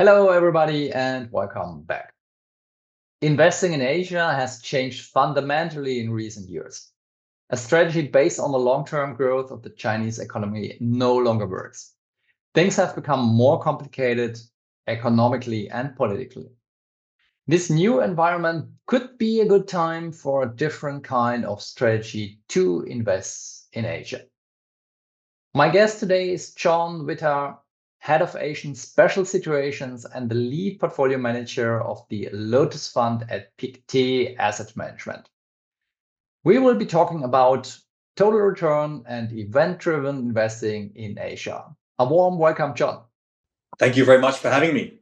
Hello, everybody, and welcome back. Investing in Asia has changed fundamentally in recent years. A strategy based on the long-term growth of the Chinese economy no longer works. Things have become more complicated economically and politically. This new environment could be a good time for a different kind of strategy to invest in Asia. My guest today is John Withaar, Head of Asian Special Situations and the lead portfolio manager of the Lotus Fund at Pictet Asset Management. We will be talking about total return and event-driven investing in Asia. A warm welcome, John. Thank you very much for having me.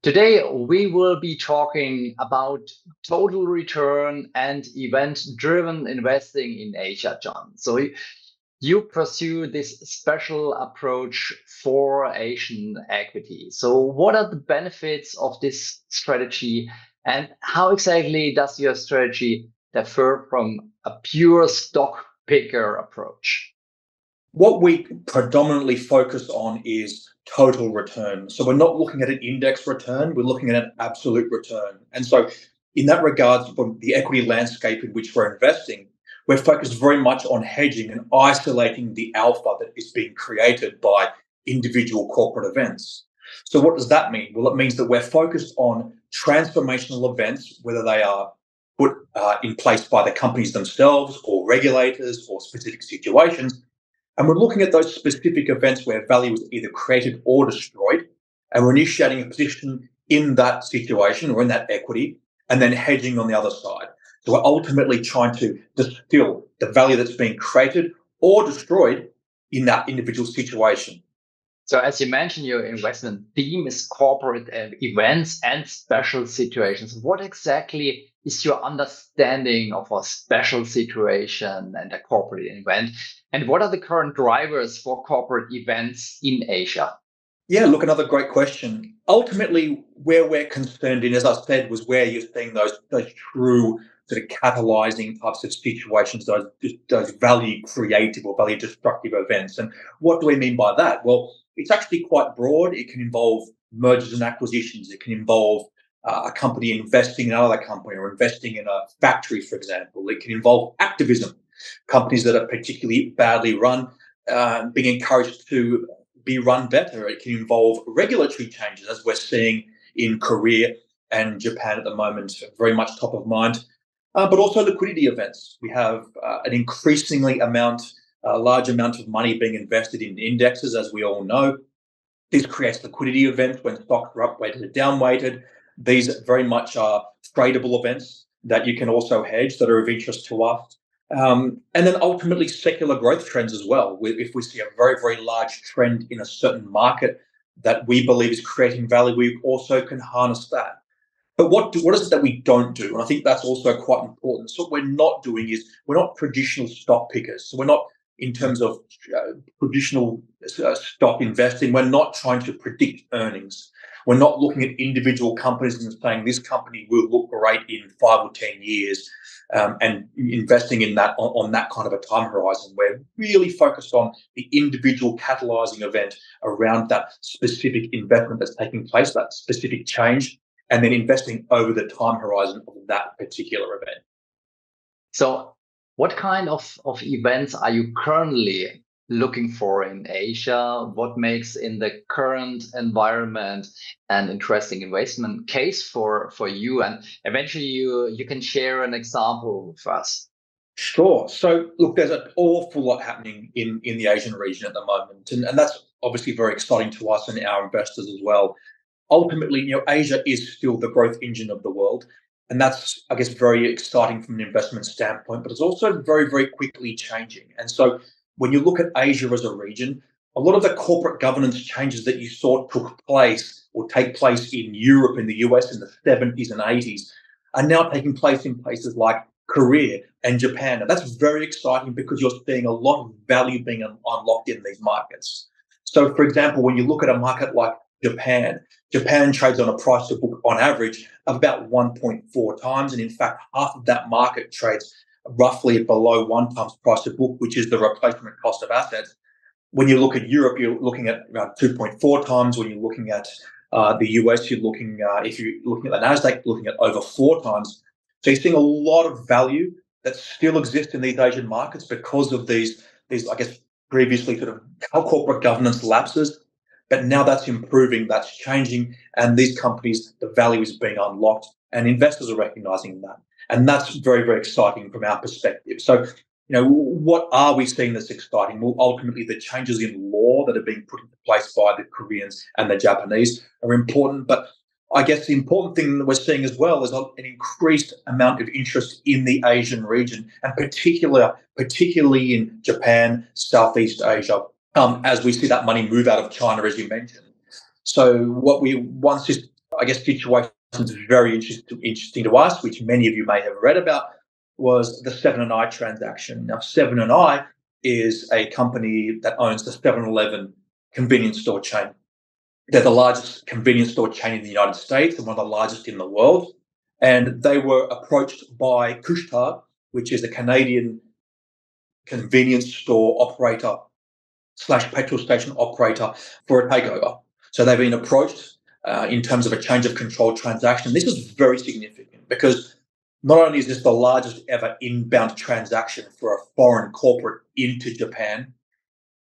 Today, we will be talking about total return and event-driven investing in Asia, John. So you pursue this special approach for Asian equity. So what are the benefits of this strategy and how exactly does your strategy differ from a pure stock picker approach? What we predominantly focus on is total return. So we're not looking at an index return, we're looking at an absolute return. And so in that regard, from the equity landscape in which we're investing, we're focused very much on hedging and isolating the alpha that is being created by individual corporate events. So what does that mean? Well, it means that we're focused on transformational events, whether they are put in place by the companies themselves or regulators or specific situations. And we're looking at those specific events where value is either created or destroyed. And we're initiating a position in that situation or in that equity and then hedging on the other side. So we're ultimately trying to distill the value that's being created or destroyed in that individual situation. So as you mentioned, your investment theme is corporate events and special situations. What exactly is your understanding of a special situation and a corporate event? And what are the current drivers for corporate events in Asia? Yeah, look, another great question. Ultimately, where we're concerned in, as I said, was where you're seeing those true sort of catalyzing types of situations, those value creative or value destructive events. And what do we mean by that? Well, it's actually quite broad. It can involve mergers and acquisitions. It can involve a company investing in another company or investing in a factory, for example. It can involve activism, companies that are particularly badly run, being encouraged to be run better. It can involve regulatory changes, as we're seeing in Korea and Japan at the moment, very much top of mind. But also liquidity events. We have an increasingly large amount of money being invested in indexes, as we all know. This creates liquidity events when stocks are up-weighted or down-weighted. These very much are tradable events that you can also hedge that are of interest to us. And then ultimately secular growth trends as well. If we see a very, very large trend in a certain market that we believe is creating value, we also can harness that. But what is it that we don't do? And I think that's also quite important. So what we're not doing is we're not traditional stock pickers. So we're not, in terms of traditional stock investing, we're not trying to predict earnings. We're not looking at individual companies and saying this company will look great in 5 or 10 years and investing in that on that kind of a time horizon. We're really focused on the individual catalyzing event around that specific investment that's taking place, that specific change, and then investing over the time horizon of that particular event. So what kind of events are you currently looking for in Asia? What makes in the current environment an interesting investment case for you? And eventually you can share an example with us. Sure. So look, there's an awful lot happening in the Asian region at the moment. And that's obviously very exciting to us and our investors as well. Ultimately, Asia is still the growth engine of the world. And that's, I guess, very exciting from an investment standpoint, but it's also very, very quickly changing. And so when you look at Asia as a region, a lot of the corporate governance changes that you saw took place or take place in Europe and the US in the 70s and 80s are now taking place in places like Korea and Japan. And that's very exciting because you're seeing a lot of value being unlocked in these markets. So, for example, when you look at a market like Japan trades on a price to book on average of about 1.4 times. And in fact, half of that market trades roughly below 1 times price to book, which is the replacement cost of assets. When you look at Europe, you're looking at around 2.4 times. When you're looking at The US, you're looking, if you're looking at the Nasdaq, looking at over 4 times. So you're seeing a lot of value that still exists in these Asian markets because of these I guess, previously sort of corporate governance lapses. But now that's improving, that's changing, and these companies, the value is being unlocked, and investors are recognizing that. And that's very, very exciting from our perspective. So, what are we seeing that's exciting? Well, ultimately, the changes in law that are being put into place by the Koreans and the Japanese are important. But I guess the important thing that we're seeing as well is an increased amount of interest in the Asian region, and particularly in Japan, Southeast Asia, as we see that money move out of China, as you mentioned. So what we once this, I guess, situation is very interesting to us, which many of you may have read about, was the Seven & I transaction. Now, Seven & I is a company that owns the 7-Eleven convenience store chain. They're the largest convenience store chain in the United States and one of the largest in the world. And they were approached by Withaar, which is a Canadian convenience store operator / petrol station operator, for a takeover. So they've been approached in terms of a change of control transaction. This is very significant because not only is this the largest ever inbound transaction for a foreign corporate into Japan,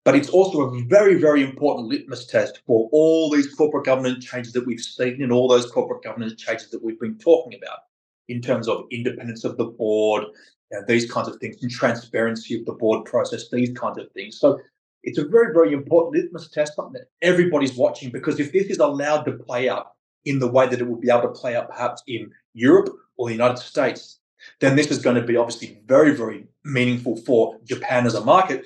but it's also a very, very important litmus test for all these corporate governance changes that we've seen and all those corporate governance changes that we've been talking about in terms of independence of the board, these kinds of things, and transparency of the board process, these kinds of things. So it's a very, very important litmus test, something that everybody's watching, because if this is allowed to play out in the way that it will be able to play out perhaps in Europe or the United States, then this is going to be obviously very, very meaningful for Japan as a market,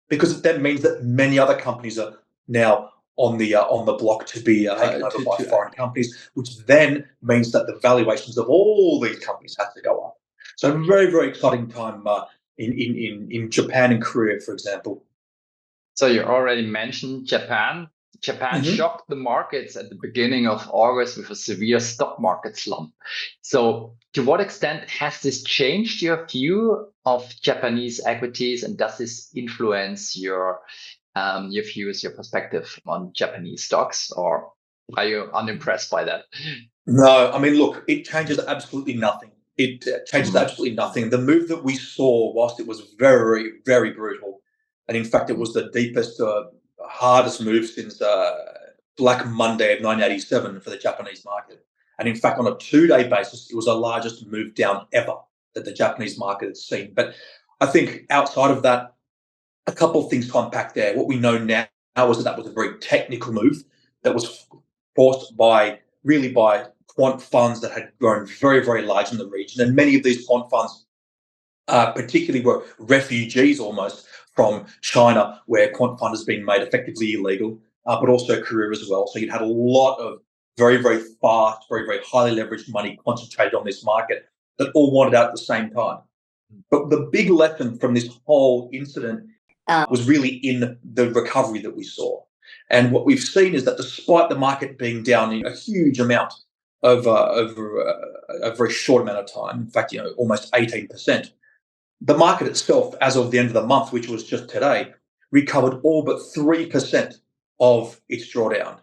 because it then means that many other companies are now on the block to be taken over by foreign companies, which then means that the valuations of all these companies have to go up. So very, very exciting time in Japan and Korea, for example. So you already mentioned Japan. Japan shocked the markets at the beginning of August with a severe stock market slump. So to what extent has this changed your view of Japanese equities, and does this influence your views, your perspective on Japanese stocks, or are you unimpressed by that? No, I mean, look, it changes absolutely nothing. It changes absolutely nothing. The move that we saw, whilst it was very, very brutal, and in fact, it was the deepest, hardest move since Black Monday of 1987 for the Japanese market. And in fact, on a 2-day basis, it was the largest move down ever that the Japanese market has seen. But I think outside of that, a couple of things to unpack there. What we know now is that was a very technical move that was forced by quant funds that had grown very, very large in the region. And many of these quant funds particularly were refugees almost from China, where quant fund has been made effectively illegal, but also Korea as well. So you'd had a lot of very, very fast, very, very highly leveraged money concentrated on this market that all wanted out at the same time. But the big lesson from this whole incident was really in the recovery that we saw. And what we've seen is that despite the market being down in a huge amount over a very short amount of time, in fact, almost 18%, the market itself, as of the end of the month, which was just today, recovered all but 3% of its drawdown.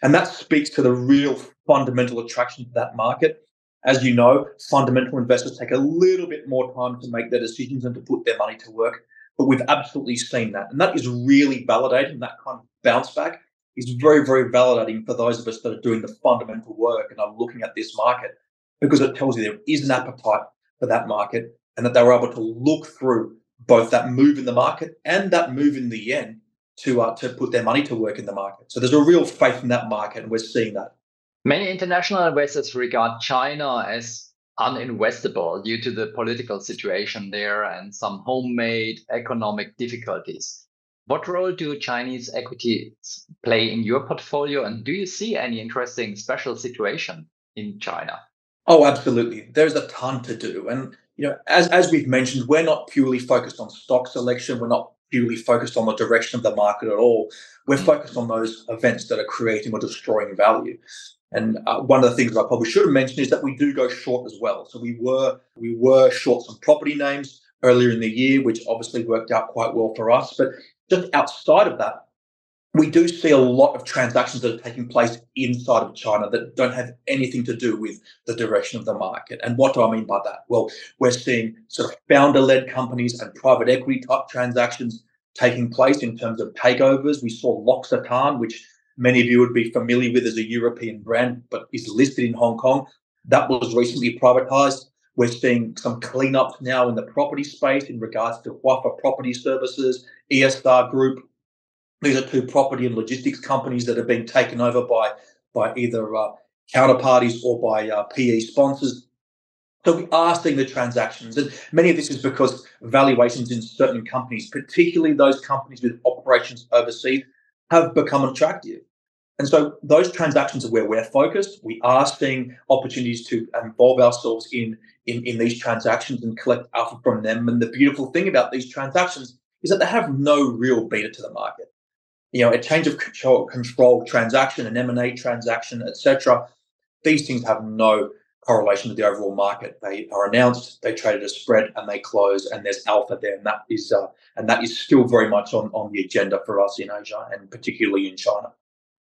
And that speaks to the real fundamental attraction to that market. As you know, fundamental investors take a little bit more time to make their decisions and to put their money to work. But we've absolutely seen that. And that is really validating. That kind of bounce back is very, very validating for those of us that are doing the fundamental work and are looking at this market, because it tells you there is an appetite for that market, and that they were able to look through both that move in the market and that move in the yen to put their money to work in the market. So there's a real faith in that market, and we're seeing that. Many international investors regard China as uninvestable due to the political situation there and some homemade economic difficulties. What role do Chinese equities play in your portfolio, and do you see any interesting special situation in China? Oh, absolutely. There's a ton to do. And as we've mentioned, we're not purely focused on stock selection. We're not purely focused on the direction of the market at all. We're focused on those events that are creating or destroying value. And one of the things that I probably should have mentioned is that we do go short as well. So we were short some property names earlier in the year, which obviously worked out quite well for us. But just outside of that, we do see a lot of transactions that are taking place inside of China that don't have anything to do with the direction of the market. And what do I mean by that? Well, we're seeing sort of founder-led companies and private equity type transactions taking place in terms of takeovers. We saw L'Occitane, which many of you would be familiar with as a European brand, but is listed in Hong Kong. That was recently privatized. We're seeing some cleanups now in the property space in regards to Withaar Property Services, ESR Group. These are two property and logistics companies that have been taken over by either counterparties or by PE sponsors. So we are seeing the transactions, and many of this is because valuations in certain companies, particularly those companies with operations overseas, have become attractive. And so those transactions are where we're focused. We are seeing opportunities to involve ourselves in these transactions and collect alpha from them. And the beautiful thing about these transactions is that they have no real beta to the market. A change of control transaction, an M&A transaction, etc. These things have no correlation with the overall market. They are announced, they trade at a spread, and they close, and there's alpha there, and that is still very much on the agenda for us in Asia, and particularly in China.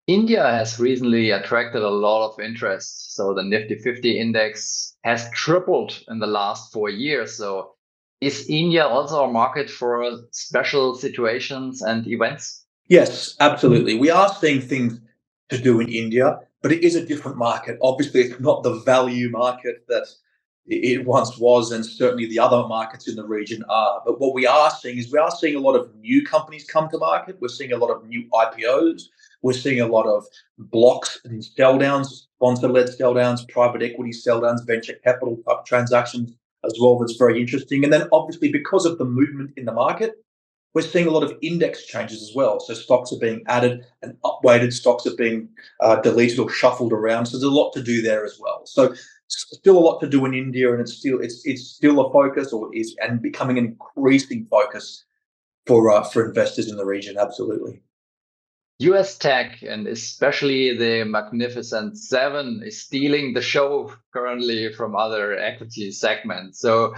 India has recently attracted a lot of interest. So the Nifty 50 index has tripled in the last 4 years. So is India also a market for special situations and events? Yes, absolutely. We are seeing things to do in India, but it is a different market. Obviously, it's not the value market that it once was, and certainly the other markets in the region are. But what we are seeing is we are seeing a lot of new companies come to market. We're seeing a lot of new IPOs. We're seeing a lot of blocks and sell downs, sponsor-led sell downs, private equity sell downs, venture capital type transactions as well. That's very interesting. And then obviously because of the movement in the market, we're seeing a lot of index changes as well. So stocks are being added and upweighted, stocks are being deleted or shuffled around. So there's a lot to do there as well. So still a lot to do in India, and it's still a focus, or is, and becoming an increasing focus for investors in the region. Absolutely. US tech, and especially the Magnificent Seven, is stealing the show currently from other equity segments. So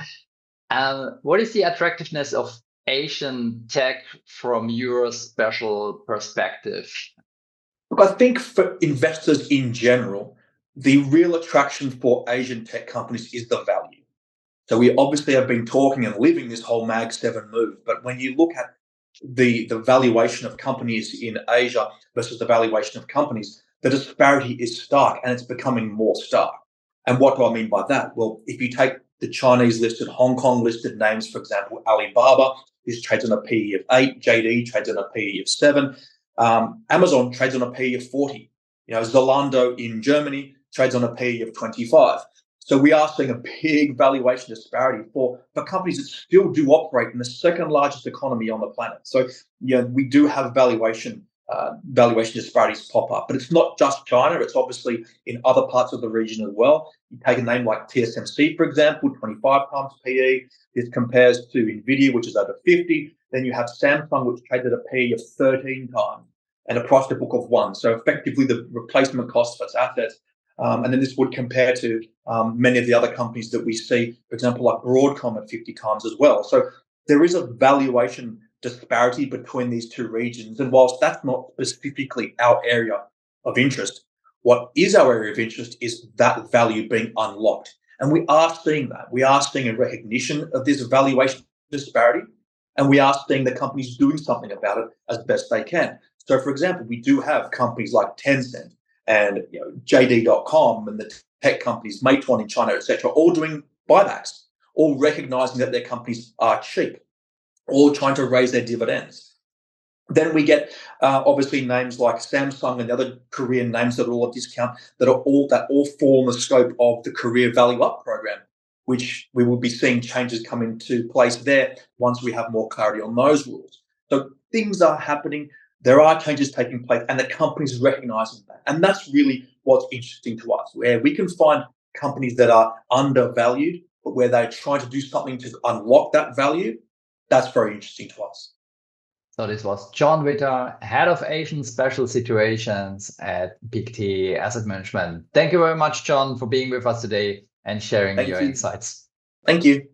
what is the attractiveness of Asian tech from your special perspective? Look, I think for investors in general, the real attraction for Asian tech companies is the value. So we obviously have been talking and living this whole Mag 7 move, but when you look at the valuation of companies in Asia versus the valuation of companies, the disparity is stark, and it's becoming more stark. And what do I mean by that? Well, if you take the Chinese listed, Hong Kong listed names, for example, Alibaba, this trades on a PE of 8, JD trades on a PE of 7, Amazon trades on a PE of 40. Zalando in Germany trades on a PE of 25. So we are seeing a big valuation disparity for companies that still do operate in the second largest economy on the planet. So we do have valuation disparities pop up, but it's not just China. It's obviously in other parts of the region as well. You take a name like TSMC, for example, 25 times PE. This compares to Nvidia, which is over 50. Then you have Samsung, which traded a PE of 13 times and a price to book of 1. So effectively the replacement cost for its assets. And then this would compare to many of the other companies that we see, for example, like Broadcom at 50 times as well. So there is a valuation disparity between these two regions. And whilst that's not specifically our area of interest, what is our area of interest is that value being unlocked. And we are seeing that. We are seeing a recognition of this valuation disparity, and we are seeing the companies doing something about it as best they can. So, for example, we do have companies like Tencent and JD.com and the tech companies, Meituan in China, etc., all doing buybacks, all recognizing that their companies are cheap, all trying to raise their dividends. Then we get obviously names like Samsung and the other Korean names that are all at discount that all fall in the scope of the Korea Value Up program, which we will be seeing changes come into place there once we have more clarity on those rules. So things are happening. There are changes taking place, and the companies recognizing that. And that's really what's interesting to us, where we can find companies that are undervalued, but where they're trying to do something to unlock that value. That's very interesting to us. So this was John Withaar, Head of Asian Special Situations at Pictet Asset Management. Thank you very much, John, for being with us today and sharing your insights. Thank you.